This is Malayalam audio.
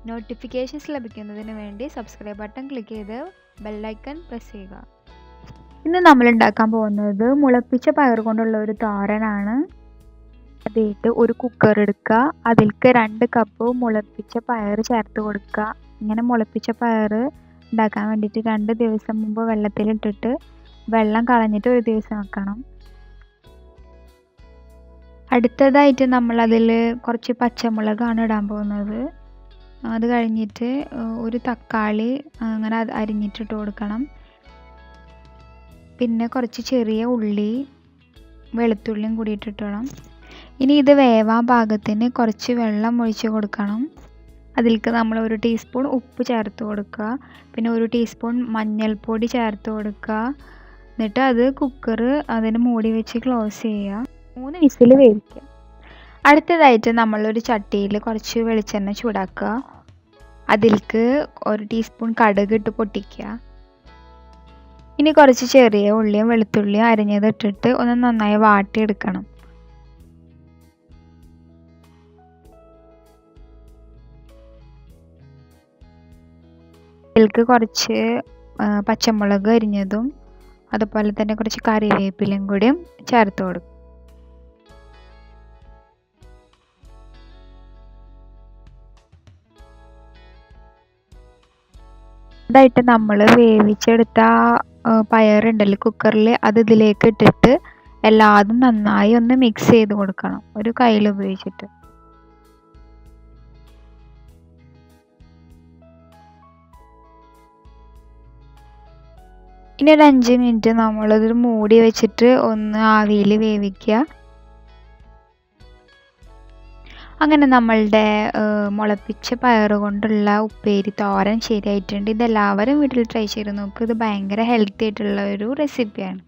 നോട്ടിഫിക്കേഷൻസ് ലഭിക്കുന്നതിന് വേണ്ടി സബ്സ്ക്രൈബ് ബട്ടൺ ക്ലിക്ക് ചെയ്ത് ബെല്ലൈക്കൺ പ്രസ് ചെയ്യുക. ഇന്ന് നമ്മൾ ഉണ്ടാക്കാൻ പോകുന്നത് മുളപ്പിച്ച പയർ കൊണ്ടുള്ള ഒരു തോരനാണ്. അതിട്ട് ഒരു കുക്കർ എടുക്കുക, അതിലേക്ക് 2 കപ്പ് മുളപ്പിച്ച പയർ ചേർത്ത് കൊടുക്കുക. ഇങ്ങനെ മുളപ്പിച്ച പയർ ഉണ്ടാക്കാൻ വേണ്ടിയിട്ട് 2 ദിവസം മുമ്പ് വെള്ളത്തിലിട്ടിട്ട് വെള്ളം കളഞ്ഞിട്ട് 1 ദിവസം വെക്കണം. അടുത്തതായിട്ട് നമ്മളതിൽ കുറച്ച് പച്ചമുളകാണ് ഇടാൻ പോകുന്നത്. അത് കഴിഞ്ഞിട്ട് ഒരു തക്കാളി അങ്ങനെ അരിഞ്ഞിട്ടിട്ട് കൊടുക്കണം. പിന്നെ കുറച്ച് ചെറിയ ഉള്ളി വെളുത്തുള്ളിയും കൂടി ഇട്ടിട്ടിടണം. ഇനി ഇത് വേവാൻ പാകത്തിന് കുറച്ച് വെള്ളം ഒഴിച്ച് കൊടുക്കണം. അതിലേക്ക് നമ്മൾ 1 ടീസ്പൂൺ ഉപ്പ് ചേർത്ത് കൊടുക്കുക, പിന്നെ 1 ടീസ്പൂൺ മഞ്ഞൾപ്പൊടി ചേർത്ത് കൊടുക്കുക. എന്നിട്ട് അത് കുക്കർ അതിന് മൂടി വെച്ച് ക്ലോസ് ചെയ്യുക. 3 വിസിൽ വേവിക്കുക. അടുത്തതായിട്ട് നമ്മളൊരു ചട്ടിയിൽ കുറച്ച് വെളിച്ചെണ്ണ ചൂടാക്കുക. അതിലേക്ക് 1 ടീസ്പൂൺ കടുക് ഇട്ട് പൊട്ടിക്കുക. ഇനി കുറച്ച് ചെറിയ ഉള്ളിയും വെളുത്തുള്ളിയും അരിഞ്ഞത് ഇട്ടിട്ട് ഒന്ന് നന്നായി വാട്ടിയെടുക്കണം. ഇതിലേക്ക് കുറച്ച് പച്ചമുളക് അരിഞ്ഞതും അതുപോലെ തന്നെ കുറച്ച് കറിവേപ്പിലയും കൂടിയും ചേർത്ത് കൊടുക്കും. അതായിട്ട് നമ്മൾ വേവിച്ചെടുത്ത പയറുണ്ടല്ലോ കുക്കറിൽ, അത് ഇതിലേക്ക് ഇട്ടിട്ട് എല്ലാതും നന്നായി ഒന്ന് മിക്സ് ചെയ്ത് കൊടുക്കണം ഒരു കയ്യിൽ ഉപയോഗിച്ചിട്ട്. ഇനി ഒരു 5 മിനിറ്റ് നമ്മളത് മൂടി വെച്ചിട്ട് ഒന്ന് ആവിയിൽ വേവിക്കുക. അങ്ങനെ നമ്മളുടെ മുളപ്പിച്ച പയർ കൊണ്ടുള്ള ഉപ്പേരി തോരൻ ശരിയായിട്ടുണ്ട്. ഇതെല്ലാവരും വീട്ടിൽ ട്രൈ ചെയ്ത് നോക്കുക. ഇത് ഭയങ്കര ഹെൽത്തി ആയിട്ടുള്ള ഒരു റെസിപ്പിയാണ്.